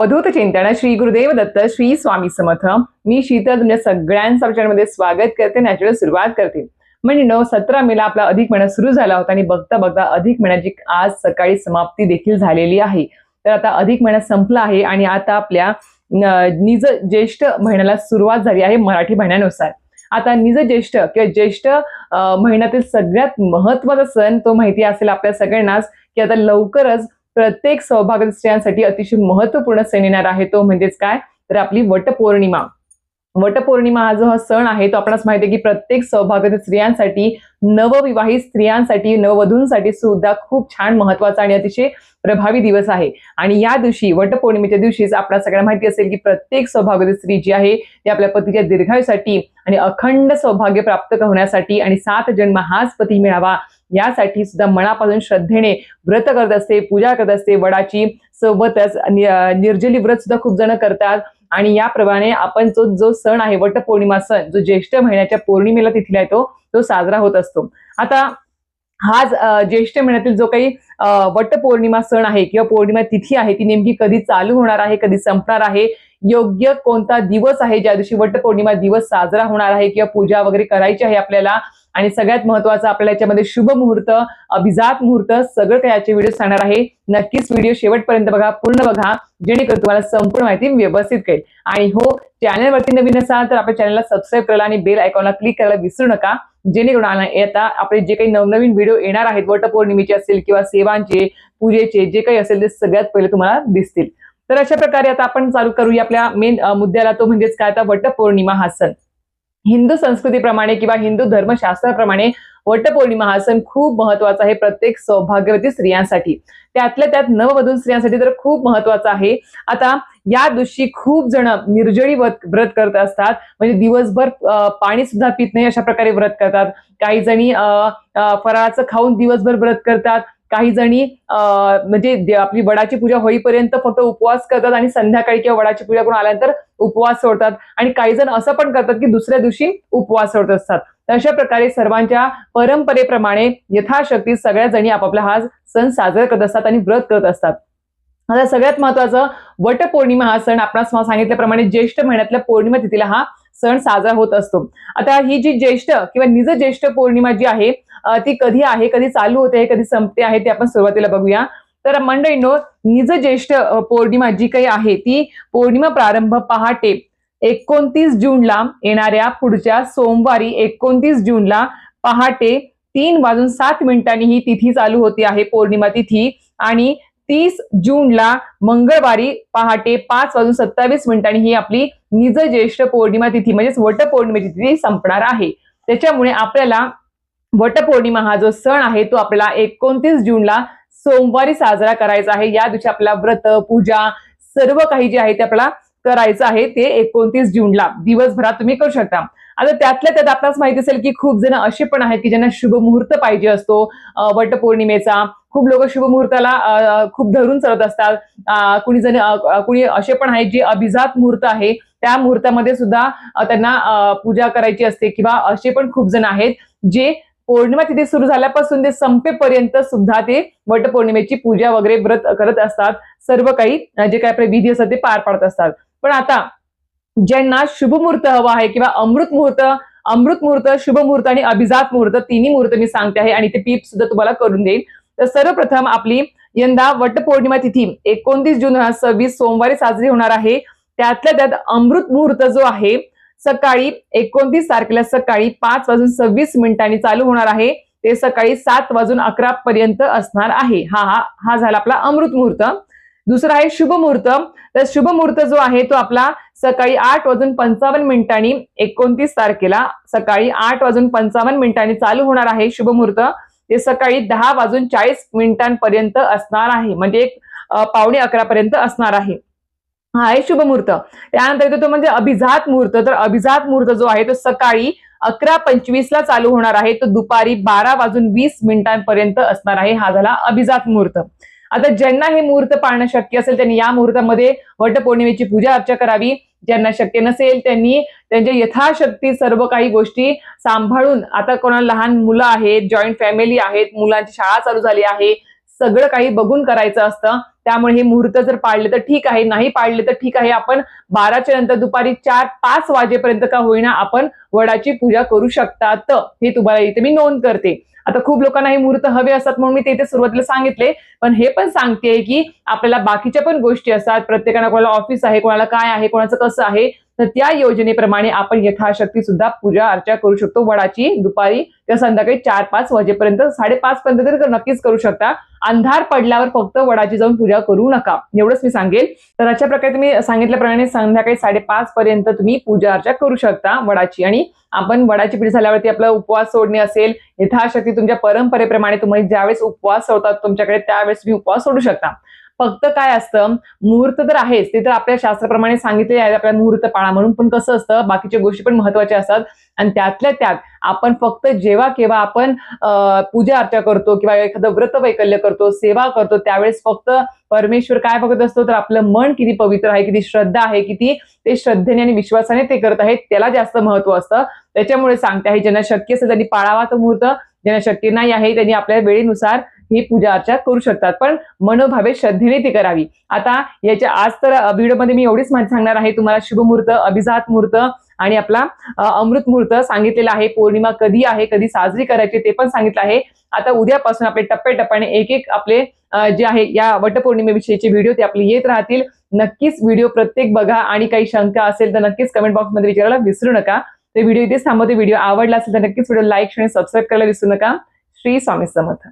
अवधूत चिंतन श्री गुरुदेव दत्त श्री स्वामी समर्थ। मी शीतल तुमच्या सगळ्यांचं चॅनलमध्ये स्वागत करते, नॅचरल सुरुवात करते। म्हणजे 17 मेला आपला अधिक महिना सुरू झाला होता आणि बघता बघता अधिक महिन्याची आज सकाळी समाप्ती देखील झालेली आहे। तर आता अधिक महिना संपला आहे आणि आता आपल्या निज ज्येष्ठ महिन्याला सुरुवात झाली आहे मराठी महिन्यानुसार। आता निज ज्येष्ठ किंवा ज्येष्ठ महिन्यातील सगळ्यात महत्त्वाचा सण तो माहिती असेल आपल्या सगळ्यांनाच की आता लवकरच प्रत्येक सौभाग्य स्त्रियांसाठी अतिशय महत्त्वपूर्ण सण येणार आहे, तो म्हणजेच काय तर आपली वटपौर्णिमा। वटपौर्णिमा हा जो सण आहे तो आपणास माहिती आहे की प्रत्येक सौभाग्यवती स्त्रियांसाठी, नवविवाहित स्त्रियांसाठी, नववधूंसाठी सुद्धा खूप छान महत्त्वाचा आणि अतिशय प्रभावी दिवस आहे। आणि या दिवशी वटपौर्णिमेच्या दिवशीच आपल्याला सगळ्यांना माहिती असेल की प्रत्येक सौभाग्यवती स्त्री जी आहे ती आपल्या पतीच्या दीर्घायुसाठी आणि अखंड सौभाग्य प्राप्त होण्यासाठी आणि 7 जन्म हाच पती मिळावा यासाठी सुद्धा मनापासून श्रद्धेने व्रत करत असते, पूजा करत असते। वडाची सोबतच निर्जली व्रत सुद्धा खूप जण करतात आणि याप्रमाणे आपण जो सण आहे वटपौर्णिमा सण, जो ज्येष्ठ महिन्याच्या पौर्णिमेला तिथीला येतो तो साजरा होत असतो। आता हा ज्येष्ठ महिन्यातील जो काही वटपौर्णिमा सण आहे किंवा पौर्णिमा तिथी आहे ती नेमकी कधी चालू होणार आहे, कधी संपणार आहे, योग्य कोणता दिवस आहे ज्या दिवशी वटपौर्णिमा दिवस साजरा होणार आहे किंवा पूजा वगैरे करायची आहे आपल्याला, आणि सगळ्यात महत्त्वाचं आपल्याला याच्यामध्ये शुभ मुहूर्त, अभिजात मुहूर्त सगळं काही याचे व्हिडिओ सांगणार आहे। नक्कीच व्हिडिओ शेवटपर्यंत बघा, पूर्ण बघा, जेणेकरून तुम्हाला संपूर्ण माहिती व्यवस्थित कळेल। आणि हो, चॅनलवरती नवीन असाल तर आपल्या चॅनलला सबस्क्राईब करायला आणि बेल आयकॉनला क्लिक करायला विसरू नका, जेणेकरून आता आपले जे काही नवनवीन व्हिडिओ येणार आहेत वटपौर्णिमेचे असेल किंवा सेवांचे, पूजेचे जे काही असेल ते सगळ्यात पहिले तुम्हाला दिसतील। तर अशा प्रकारे आता आपण चालू करूया आपल्या मेन मुद्द्याला, तो म्हणजेच काय आता वटपौर्णिमा हा सण। हिंदू संस्कृतीप्रमाणे किंवा हिंदू धर्मशास्त्राप्रमाणे वटपौर्णिमा हा सण खूप महत्त्वाचा आहे प्रत्येक सौभाग्यवती स्त्रियांसाठी, त्यातल्या त्यात नववधू स्त्रियांसाठी तर खूप महत्त्वाचा आहे। आता या दिवशी खूप जण निर्जळी व्रत करत असतात, म्हणजे दिवसभर पाणी सुद्धा पित नाही अशा प्रकारे व्रत करतात। काही जणी फराळाचं खाऊन दिवसभर व्रत करतात, काही जणी म्हणजे आपली वडाची पूजा होईपर्यंत फक्त उपवास करतात आणि संध्याकाळी किंवा वडाची पूजा करून आल्यानंतर उपवास सोडतात, आणि काही जण असं पण करतात की दुसऱ्या दिवशी उपवास सोडत असतात। तर अशा प्रकारे सर्वांच्या परंपरेप्रमाणे यथाशक्ती सगळ्या जणी आपापला हा सण साजरा करत असतात आणि व्रत करत असतात। आता सगळ्यात महत्त्वाचं वटपौर्णिमा हा सण आपणास सांगितल्याप्रमाणे ज्येष्ठ महिन्यातल्या पौर्णिमा तिथीला हा सण साजरा होत असतो। आता ही जी ज्येष्ठ किंवा निज ज्येष्ठ पौर्णिमा जी आहे ती कधी आहे, कधी चालू होते, कधी संपते आहे ते आपण सुरुवातीला बघूया। तर मंडळींनो, निज ज्येष्ठ पौर्णिमा जी काही आहे ती पौर्णिमा प्रारंभ पहाटे 29 जूनला येणाऱ्या पुढच्या सोमवारी 29 जूनला पहाटे 3:07 ही तिथी चालू होती आहे पौर्णिमा तिथी, आणि 30 जूनला मंगळवारी पहाटे 5:27 ही आपली निज ज्येष्ठ पौर्णिमा तिथी म्हणजेच वटपौर्णिमेची तिथी संपणार आहे। त्याच्यामुळे आपल्याला वटपौर्णिमा हा जो सण आहे तो आपल्याला 29 जूनला सोमवारी साजरा करायचा आहे। या दिवशी आपला व्रत, पूजा सर्व काही जे आहे ते आपल्याला करायचं आहे ते 29 जूनला दिवसभरात तुम्ही करू शकता। आता त्यातल्या त्यात आपल्याला माहिती असेल की खूप जण असे पण आहेत की ज्यांना शुभ मुहूर्त पाहिजे असतो वटपौर्णिमेचा। खूप लोक शुभ मुहूर्ताला खूप धरून चालत असतात। कुणी असे पण आहेत जे अभिजात मुहूर्त आहे त्या मुहूर्तामध्ये सुद्धा त्यांना पूजा करायची असते, किंवा असे पण खूप जण आहेत जे पौर्णिमा तिथी सुरू झाल्यापासून ते संपेपर्यंत सुद्धा ते वटपौर्णिमेची पूजा वगैरे व्रत करत असतात, सर्व काही जे काही आपले विधी असतात ते पार पाडत असतात। पण आता ज्यांना शुभ मुहूर्त हवा आहे किंवा अमृत मुहूर्त, शुभ मुहूर्त आणि अभिजात मुहूर्त तिन्ही मुहूर्त मी सांगते आहे आणि ते टिप्स सुद्धा तुम्हाला करून देईल। तर सर्वप्रथम आपली यंदा वटपौर्णिमा तिथी 29 जून 2026 सोमवारी साजरी होणार आहे। त्यातल्या त्यात अमृत मुहूर्त जो आहे सकाळी 29 तारखेला सकाळी 5:26 चालू होणार आहे, ते सकाळी 7:11 पर्यंत असणार आहे। हा झाला आपला अमृत मुहूर्त। दुसरा आहे शुभ मुहूर्त। तर शुभ मुहूर्त जो आहे तो आपला सकाळी 8:55 29 तारखेला सकाळी 8:55 चालू होणार आहे शुभ मुहूर्त, ते सकाळी 10:40 पर्यंत असणार आहे, म्हणजे 10:45 पर्यंत असणार आहे। हा आहे शुभ मुहूर्त। त्यानंतर येतो तो म्हणजे अभिजात मुहूर्त। तर अभिजात मुहूर्त जो आहे तो सकाळी 11:25 चालू होणार आहे, तो दुपारी 12:20 पर्यंत असणार आहे। हा झाला अभिजात मुहूर्त। आता ज्यांना हे मुहूर्त पाळणं शक्य असेल त्यांनी या मुहूर्तामध्ये वटपौर्णिमेची पूजा अर्चा करावी। ज्यांना शक्य नसेल त्यांनी त्यांच्या यथाशक्ती सर्व काही गोष्टी सांभाळून, आता कोणाला लहान मुलं आहेत, जॉईंट फॅमिली आहेत, मुलांची शाळा चालू झाली आहे, सगळं काही बघून करायचं असतं. त्यामुळे हे मुहूर्त जर पाळले तर ठीक आहे, नाही पाळले तर ठीक आहे. आपण 12च्या नंतर दुपारी 4-5 वाजेपर्यंत का होईना आपण वडाची पूजा करू शकतात. हे तुम्हाला इथे मी नोंद करते. आता खूप लोकांना हे मुहूर्त हवे असतात म्हणून मी ते इथे सुरुवातीला सांगितले. पण हे पण सांगतेय की आपल्याला बाकीच्या पण गोष्टी असतात. प्रत्येकाला कोणाला ऑफिस आहे, कोणाला काय आहे, कोणाचं कसं आहे. तर त्या योजनेप्रमाणे आपण यथाशक्ती सुद्धा पूजा अर्चा करू शकतो वडाची दुपारी किंवा संध्याकाळी 4-5 वाजेपर्यंत, 5:30 पर्यंत तरी नक्कीच करू शकता. अंधार पडल्यावर फक्त वडाची जाऊन पूजा करू नका, एवढंच मी सांगेल. तर अशा प्रकारे तुम्ही सांगितल्याप्रमाणे संध्याकाळी 5:30 पर्यंत तुम्ही पूजा अर्चा करू शकता वडाची. आणि आपण वडाची पूजा झाल्यावरती आपला उपवास सोडणे असेल, यथाशक्ती तुमच्या परंपरेप्रमाणे तुम्ही ज्यावेळेस उपवास सोडतात तुमच्याकडे त्यावेळेस तुम्ही उपवास सोडू शकता. फक्त काय असतं, मुहूर्त तर आहेच, ते तर आपल्या शास्त्राप्रमाणे सांगितले आहे आपल्या मुहूर्त पाळा म्हणून. पण कसं असतं, बाकीच्या गोष्टी पण महत्वाच्या असतात. आणि त्यातल्या त्यात आपण फक्त जेव्हा केव्हा आपण पूजा अर्चा करतो किंवा एखादं व्रत वैकल्य करतो, सेवा करतो, त्यावेळेस फक्त परमेश्वर काय बघत असतो, तर आपलं मन किती पवित्र आहे, किती श्रद्धा आहे, किती ते श्रद्धेने आणि विश्वासाने ते करत आहेत, त्याला जास्त महत्व असतं. त्याच्यामुळे सांगते आहे, ज्यांना शक्य असेल त्यांनी पाळावा तो मुहूर्त, ज्यांना शक्य नाही आहे त्यांनी आपल्या वेळेनुसार ही पूजा अर्चा करू शकतात. पण मनोभावे श्रद्धेने ती करावी. आता याच्या आज तर व्हिडिओमध्ये मी एवढीच माहिती सांगणार आहे तुम्हाला. शुभ मुहूर्त, अभिजात मुहूर्त आणि आपला अमृत मुहूर्त सांगितलेला आहे. पौर्णिमा कधी आहे, कधी साजरी करायची ते पण सांगितलं आहे. आता उद्यापासून आपले टप्प्याटप्प्याने एक आपले जे आहे या वटपौर्णिमेविषयीचे व्हिडिओ ते आपले येत राहतील. नक्कीच व्हिडिओ प्रत्येक बघा आणि काही शंका असेल तर नक्कीच कमेंट बॉक्समध्ये विचारायला विसरू नका. ते व्हिडिओ इथेच थांबवते. व्हिडिओ आवडला असेल तर नक्कीच व्हिडिओ लाईक आणि सबस्क्राईब करायला विसरू नका. श्री स्वामी समर्थ.